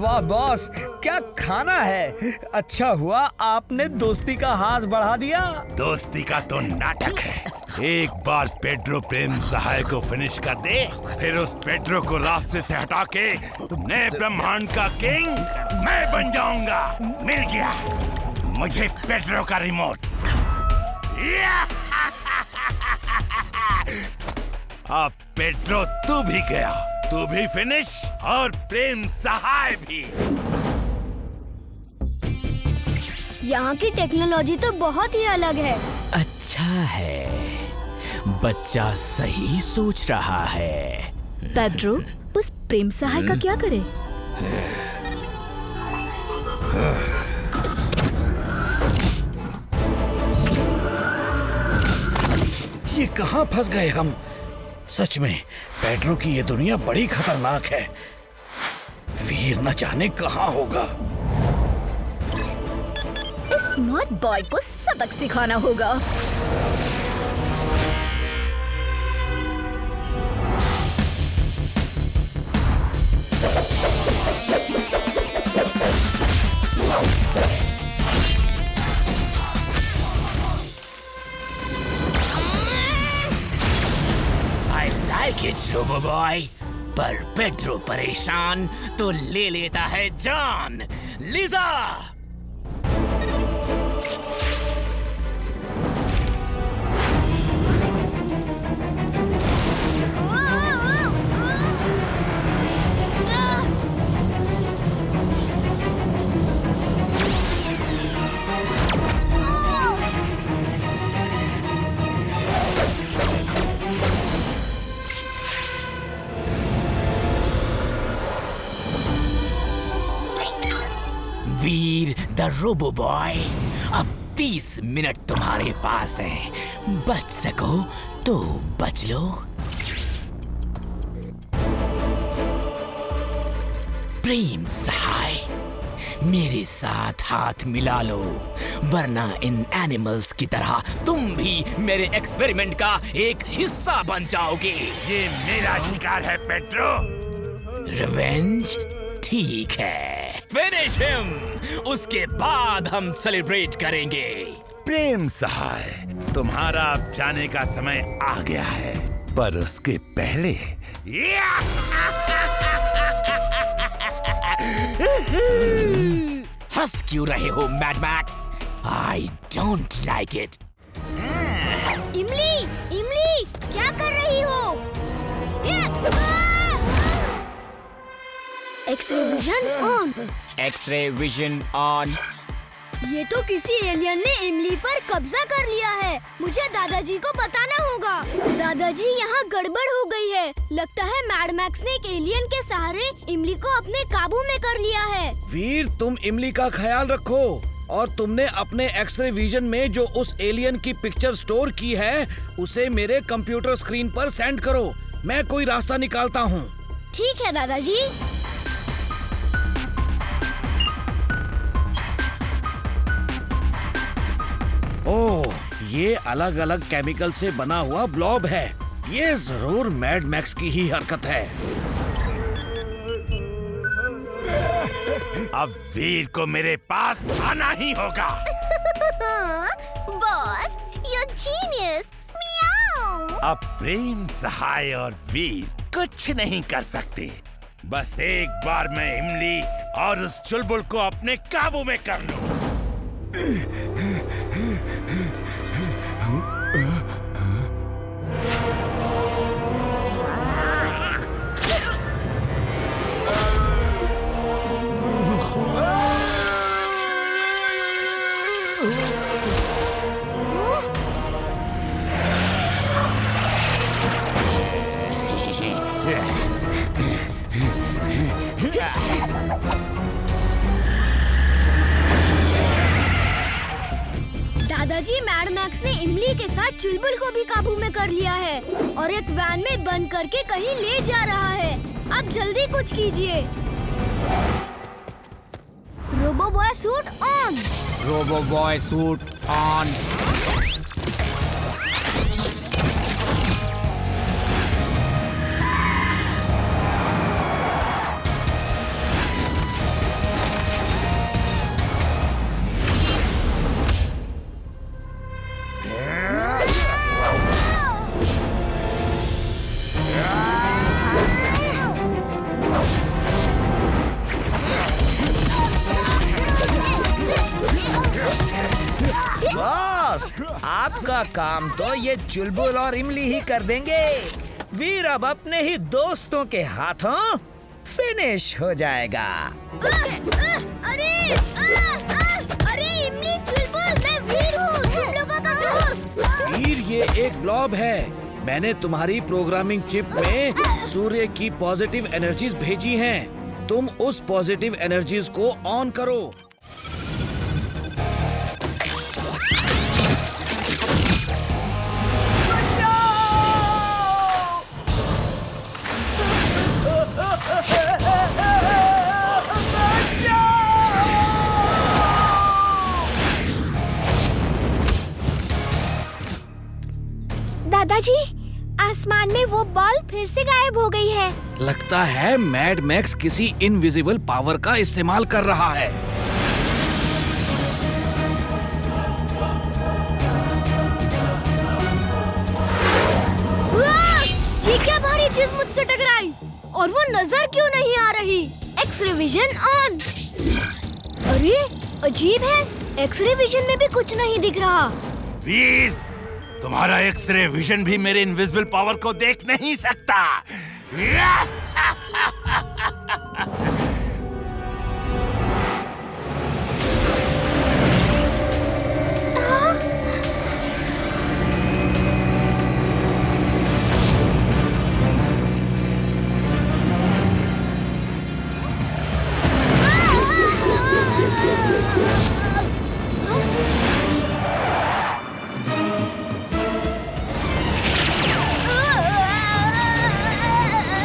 वाह बॉस, क्या खाना है। अच्छा हुआ आपने दोस्ती का हाथ बढ़ा दिया। दोस्ती का तो नाटक है। एक बार पेड्रो प्रेम सहाय को फिनिश कर दे, फिर उस पेड्रो को रास्ते से हटा के नए ब्रह्मांड का किंग मैं बन जाऊंगा। मिल गया मुझे पेड्रो का रिमोट। अब पेड्रो तू भी गया, तू भी फिनिश और प्रेम सहाय भी। यहाँ की टेक्नोलॉजी तो बहुत ही अलग है। अच्छा है, बच्चा सही सोच रहा है। पेड्रो उस प्रेम सहाय का क्या करे? ये कहाँ फंस गए हम। सच में पेड्रो की ये दुनिया बड़ी खतरनाक है। वीर न जाने कहाँ होगा। इस स्मार्ट बॉय को सबक सिखाना होगा। रोबो बॉय, पर पेड्रो परेशान तो ले लेता है जान। लिजा वीर द रोबो बॉय, अब 30 मिनट तुम्हारे पास है। बच सको तो बच लो। प्रेम सहाय, मेरे साथ हाथ मिला लो, वरना इन एनिमल्स की तरह तुम भी मेरे एक्सपेरिमेंट का एक हिस्सा बन जाओगे। ये मेरा शिकार है पेड्रो। रिवेंज? ठीक है, फिनिश हिम, उसके बाद हम सेलिब्रेट करेंगे। प्रेम सहाय, तुम्हारा अब जाने का समय आ गया है, पर उसके पहले हंस क्यों रहे हो Mad Max? I don't like it. Imli, Imli, क्या कर रही हो? X-ray vision on. X-ray vision on. ये तो किसी एलियन ने इमली पर कब्जा कर लिया है। मुझे दादाजी को बताना होगा। दादाजी, यहाँ गड़बड़ हो गई है। लगता है मैड मैक्स ने एक एलियन के सहारे इमली को अपने काबू में कर लिया है। वीर, तुम इमली का ख्याल रखो, और तुमने अपने एक्सरे विजन में जो उस एलियन की पिक्चर स्टोर की है उसे मेरे कंप्यूटर स्क्रीन पर सेंड करो। मैं कोई रास्ता निकालता हूँ। ठीक है दादाजी। ओह, ये अलग अलग केमिकल से बना हुआ ब्लॉब है। ये जरूर मैड मैक्स की ही हरकत है। अब वीर को मेरे पास आना ही होगा। Boss, you genius. मियाओ। अब प्रेम सहाय और वीर कुछ नहीं कर सकते। बस एक बार मैं इमली और उस चुलबुल को अपने काबू में कर लूं। दादाजी, मैड मैक्स ने इमली के साथ चुलबुल को भी काबू में कर लिया है और एक वैन में बंद करके कहीं ले जा रहा है। अब जल्दी कुछ कीजिए। Robo Boy suit on. Robo Boy suit on. काम तो ये चुलबुल और इमली ही कर देंगे। वीर अब अपने ही दोस्तों के हाथों फिनिश हो जाएगा। अरे इमली, चुलबुल, मैं वीर हूँ, तुम लोगों का दोस्त। वीर, ये एक ब्लॉब है। मैंने तुम्हारी प्रोग्रामिंग चिप में सूर्य की पॉजिटिव एनर्जीज भेजी हैं। तुम उस पॉजिटिव एनर्जीज को ऑन करो। दादाजी, आसमान में वो बॉल फिर से गायब हो गई है। लगता है मैड मैक्स किसी इनविजिबल पावर का इस्तेमाल कर रहा है। ये क्या भारी चीज मुझसे टकराई और वो नजर क्यों नहीं आ रही? X-ray vision on. अरे अजीब है, एक्सरे विजन में भी कुछ नहीं दिख रहा। वीर, तुम्हारा एक्सरे विजन भी मेरे इनविजिबल पावर को देख नहीं सकता।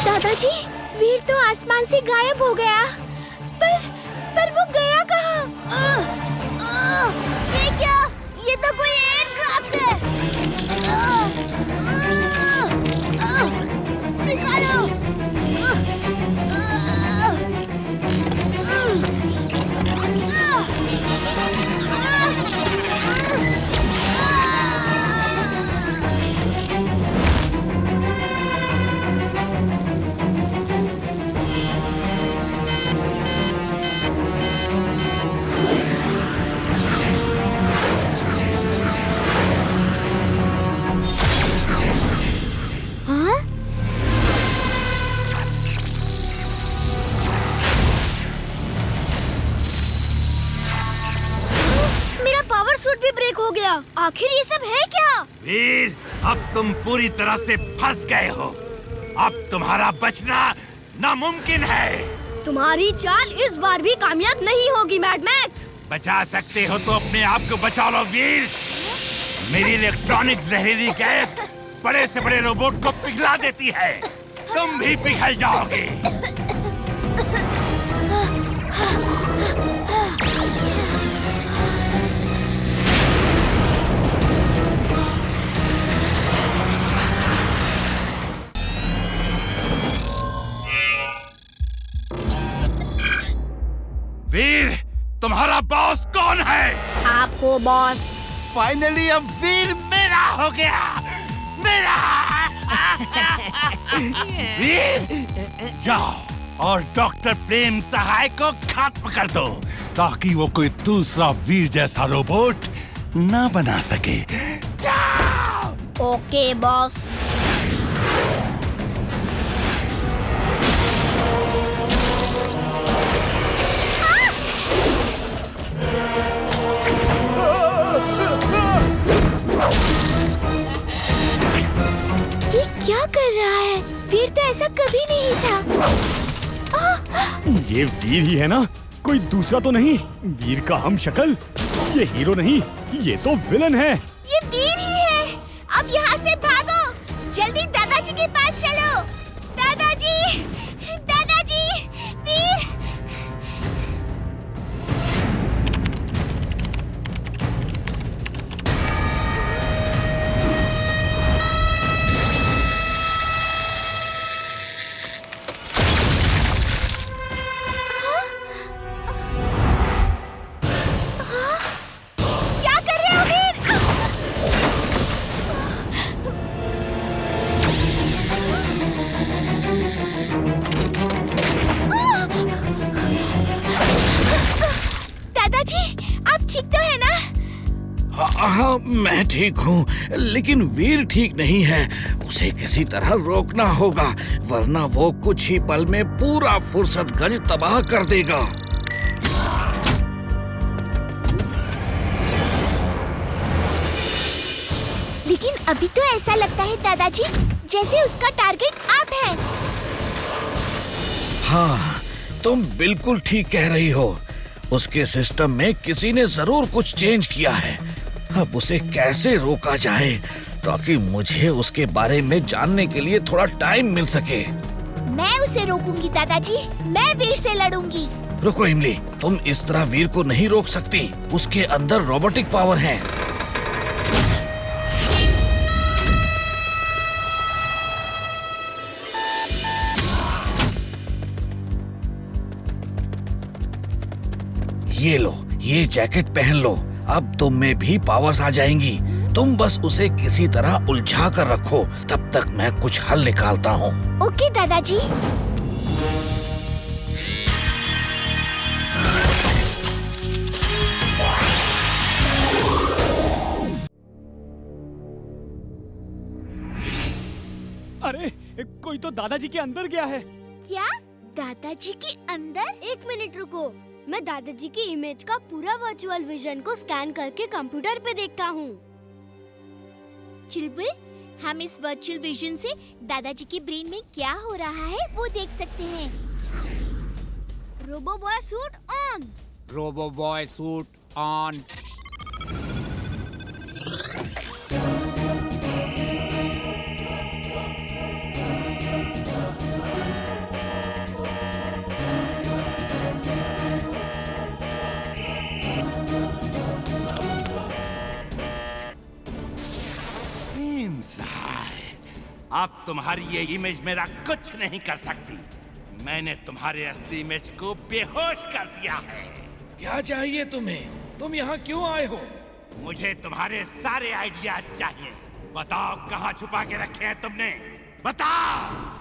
दादाजी, वीर तो आसमान से गायब हो गया। पर वो गया कहाँ? ये क्या? ये तो कोई एयरक्राफ्ट है। निकालो। मेरा पावर सूट भी ब्रेक हो गया। आखिर ये सब है क्या? वीर, अब तुम पूरी तरह से फंस गए हो। अब तुम्हारा बचना नामुमकिन है। तुम्हारी चाल इस बार भी कामयाब नहीं होगी मैड मैक्स। बचा सकते हो तो अपने आप को बचा लो वीर। मेरी इलेक्ट्रॉनिक जहरीली गैस बड़े से बड़े रोबोट को पिघला देती है। तुम भी पिघल जाओगे। वीर, तुम्हारा बॉस कौन है? आप हो बॉस। फाइनली अब वीर मेरा हो गया। मेरा। वीर, जाओ और डॉक्टर प्रेम सहाय को खत्म कर दो ताकि वो कोई दूसरा वीर जैसा रोबोट ना बना सके। जाओ। Okay boss. ये क्या कर रहा है? वीर तो ऐसा कभी नहीं था। ये वीर ही है ना? कोई दूसरा तो नहीं? वीर का हम शक्ल? ये हीरो नहीं, ये तो विलन है। ये वीर ही है। अब यहाँ से भागो। जल्दी दादाजी के पास चलो। दादाजी, दादाजी, वीर। क्या कर रहे हो वीर? हाँ मैं ठीक हूँ, लेकिन वीर ठीक नहीं है। उसे किसी तरह रोकना होगा, वरना वो कुछ ही पल में पूरा फुर्सतगंज तबाह कर देगा। लेकिन अभी तो ऐसा लगता है दादाजी जैसे उसका टारगेट आप हैं। हाँ, तुम बिल्कुल ठीक कह रही हो। उसके सिस्टम में किसी ने जरूर कुछ चेंज किया है। अब उसे कैसे रोका जाए ताकि मुझे उसके बारे में जानने के लिए थोड़ा टाइम मिल सके। मैं उसे रोकूंगी दादाजी, मैं वीर से लड़ूंगी। रुको इमली, तुम इस तरह वीर को नहीं रोक सकती। उसके अंदर रोबोटिक पावर है। ये लो, ये जैकेट पहन लो। अब तुम में भी पावर्स आ जाएंगी। तुम बस उसे किसी तरह उलझा कर रखो, तब तक मैं कुछ हल निकालता हूँ। ओके दादाजी। अरे कोई तो दादाजी के अंदर गया है। क्या दादाजी के अंदर? एक मिनट रुको, मैं दादाजी की इमेज का पूरा वर्चुअल विजन को स्कैन करके कंप्यूटर पे देखता हूँ। चुलबुल, हम इस वर्चुअल विजन से दादाजी के ब्रेन में क्या हो रहा है वो देख सकते हैं। Robo Boy suit on. Robo Boy suit on. अब तुम्हारी ये इमेज मेरा कुछ नहीं कर सकती। मैंने तुम्हारे असली इमेज को बेहोश कर दिया है। क्या चाहिए तुम्हें? तुम यहाँ क्यों आए हो? मुझे तुम्हारे सारे आइडियाज चाहिए। बताओ कहाँ छुपा के रखे हैं तुमने? बताओ।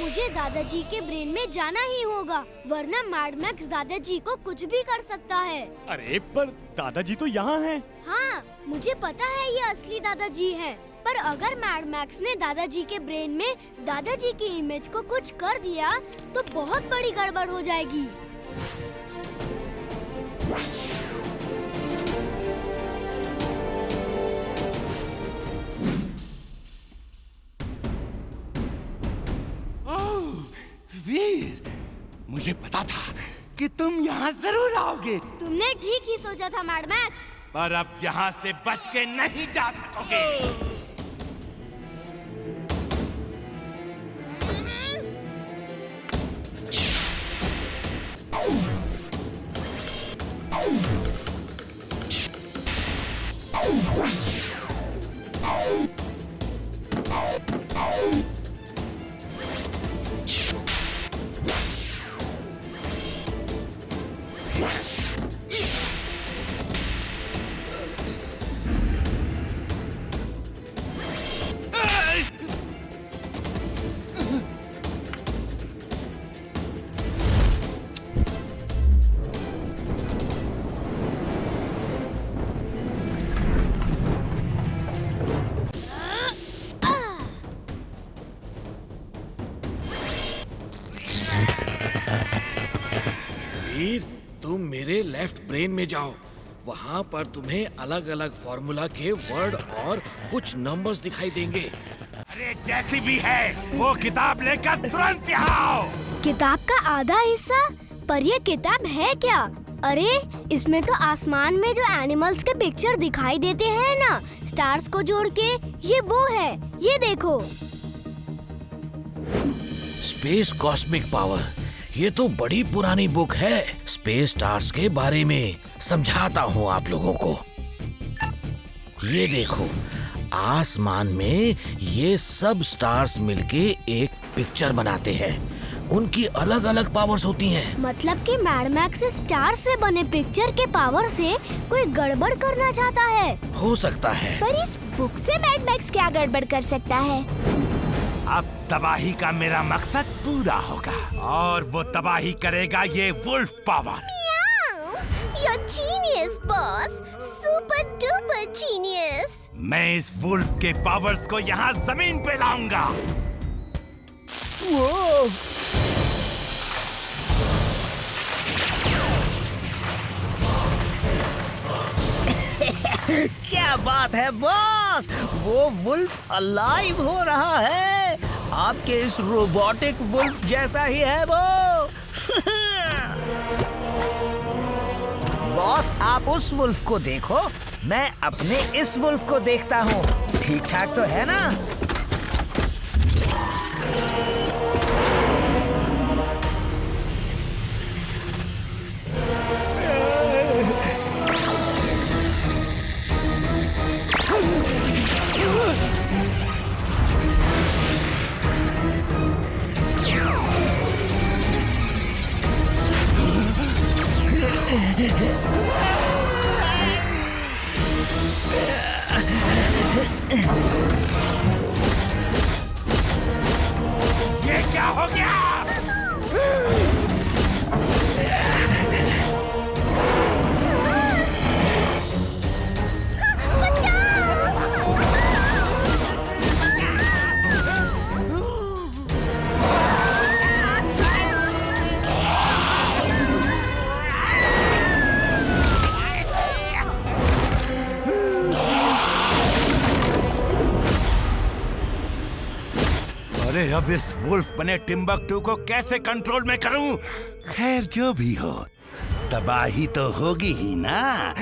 मुझे दादाजी के ब्रेन में जाना ही होगा, वरना मैड मैक्स दादाजी को कुछ भी कर सकता है। अरे पर दादाजी तो यहाँ हैं। हाँ, मुझे पता है ये असली दादाजी हैं। पर अगर मैड मैक्स ने दादाजी के ब्रेन में दादाजी की इमेज को कुछ कर दिया तो बहुत बड़ी गड़बड़ हो जाएगी। वीर, मुझे पता था कि तुम यहाँ जरूर आओगे। तुमने ठीक ही सोचा था मैड मैक्स। पर अब यहाँ से बच के नहीं जा सकोगे। वीर, तुम मेरे लेफ्ट ब्रेन में जाओ। वहाँ पर तुम्हें अलग अलग फॉर्मूला के वर्ड और कुछ नंबर्स दिखाई देंगे। अरे जैसी भी है, वो किताब लेकर तुरंत यहाँ आओ। किताब का आधा हिस्सा? पर ये किताब है क्या? अरे इसमें तो आसमान में जो एनिमल्स के पिक्चर दिखाई देते हैं ना, स्टार्स को जोड़ के, ये वो है। ये देखो। स्पेस कॉस्मिक पावर, ये तो बड़ी पुरानी बुक है। स्पेस स्टार्स के बारे में समझाता हूँ आप लोगों को। ये देखो, आसमान में ये सब स्टार्स मिलके एक पिक्चर बनाते हैं। उनकी अलग अलग पावर्स होती हैं। मतलब कि मैड मैक्स स्टार से बने पिक्चर के पावर से कोई गड़बड़ करना चाहता है। हो सकता है। पर इस बुक से मैड मैक्स क्या गड़बड़ कर सकता है? अब तबाही का मेरा मकसद पूरा होगा और वो तबाही करेगा ये wolf power. You're genius, boss. Super duper genius. मैं इस वुल्फ के पावर्स को यहाँ जमीन पे लाऊंगा। क्या बात है बॉस, वो वुल्फ अलाइव हो रहा है। आपके इस रोबोटिक वुल्फ जैसा ही है वो। बॉस आप उस वुल्फ को देखो, मैं अपने इस वुल्फ को देखता हूँ। ठीक ठाक तो है ना? ये क्या हो गया? अरे अब इस वुल्फ बने टिम्बकटू को कैसे कंट्रोल में करूं? खैर जो भी हो, तबाही तो होगी ही ना।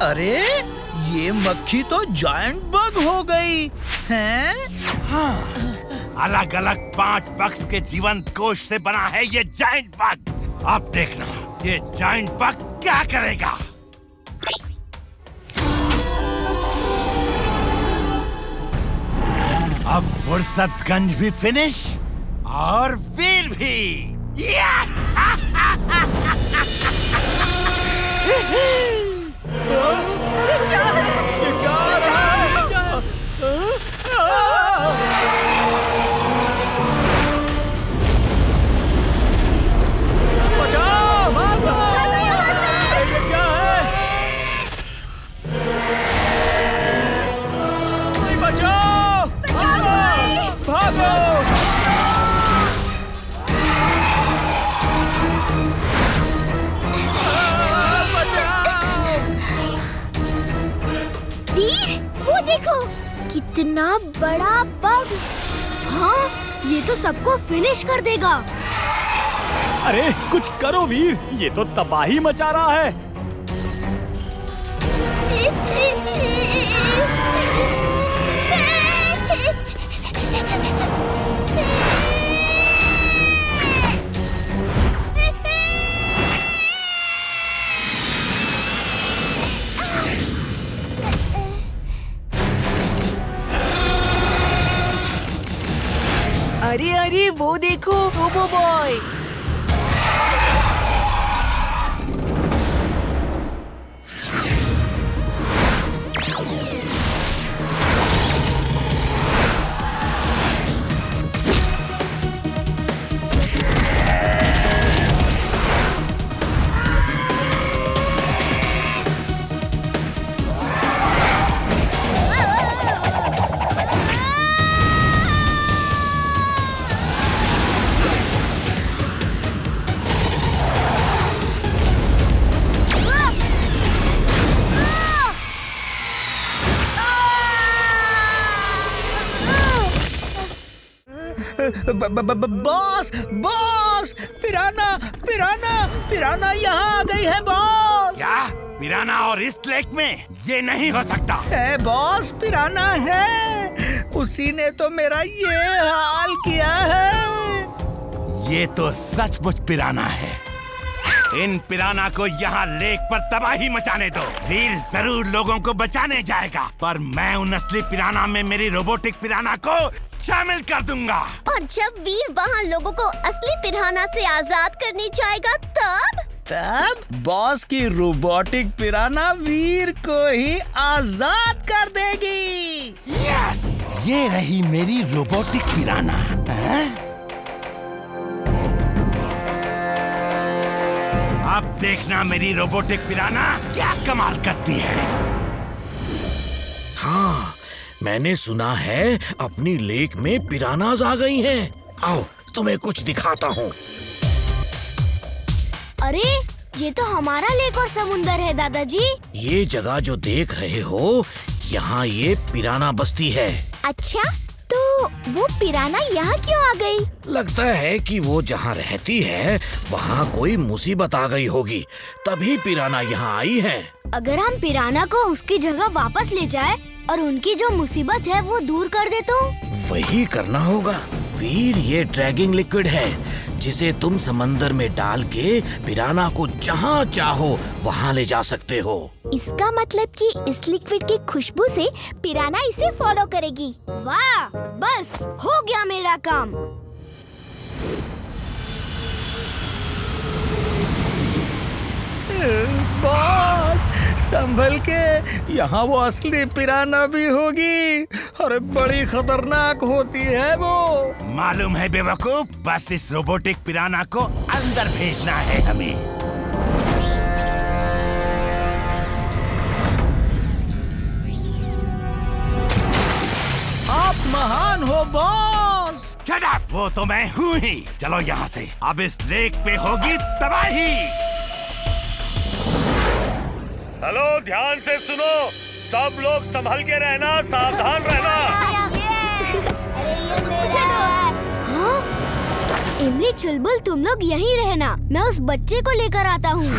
अरे ये मक्खी तो जायंट बग हो गई हैं? हाँ, अलग अलग 5 बग्स के जीवंत कोश से बना है ये जायंट बग। अब देखना ये जायंट बग क्या करेगा। अब फुर्सतगंज भी फिनिश और वीर भी। कितना बड़ा बग। हाँ, ये तो सबको फिनिश कर देगा। अरे कुछ करो वीर, ये तो तबाही मचा रहा है। अरे अरे वो देखो Robo Boy. Boss boss, piranha piranha piranha यहाँ आ गई है बॉस। क्या पिराना और इस लेक में? ये नहीं हो सकता। है बॉस, पिराना है, उसी ने तो मेरा ये हाल किया है। ये तो सचमुच पिराना है। इन पिराना को यहाँ लेक पर तबाही मचाने दो। वीर जरूर लोगों को बचाने जाएगा, पर मैं उन असली पिराना में मेरी रोबोटिक पिराना को शामिल कर दूंगा। और जब वीर वहाँ लोगों को असली पिराना से आजाद करने जाएगा तब बॉस की रोबोटिक पिराना वीर को ही आजाद कर देगी। यस, ये रही मेरी रोबोटिक पिराना। अब देखना मेरी रोबोटिक पिराना क्या कमाल करती है। हाँ, मैंने सुना है अपनी लेक में पिरानाज आ गई हैं। आओ तुम्हें कुछ दिखाता हूँ। अरे ये तो हमारा लेक और समुंदर है दादाजी। ये जगह जो देख रहे हो, यहाँ ये पिराना बस्ती है। अच्छा, तो वो पिराना यहाँ क्यों आ गई? लगता है कि वो जहाँ रहती है वहाँ कोई मुसीबत आ गई होगी, तभी पिराना यहाँ आई है। अगर हम पिराना को उसकी जगह वापस ले जाए और उनकी जो मुसीबत है वो दूर कर दे तो? वही करना होगा। वीर, ये ड्रैगिंग लिक्विड है जिसे तुम समंदर में डाल के पिराना को जहाँ चाहो वहाँ ले जा सकते हो। इसका मतलब कि इस लिक्विड की खुशबू से पिराना इसे फॉलो करेगी। वाह, बस हो गया मेरा काम। बॉस संभल के, यहाँ वो असली पिराना भी होगी। अरे बड़ी खतरनाक होती है वो। मालूम है बेवकूफ, बस इस रोबोटिक पिराना को अंदर भेजना है हमें। आप महान हो बॉस। शट अप, वो तो मैं हूँ ही। चलो यहाँ से, अब इस लेक पे होगी तबाही। हेलो, ध्यान से सुनो, सब लोग संभल के रहना, सावधान रहना। हाँ? इमली चुलबुल, तुम लोग यहीं रहना, मैं उस बच्चे को लेकर आता हूँ।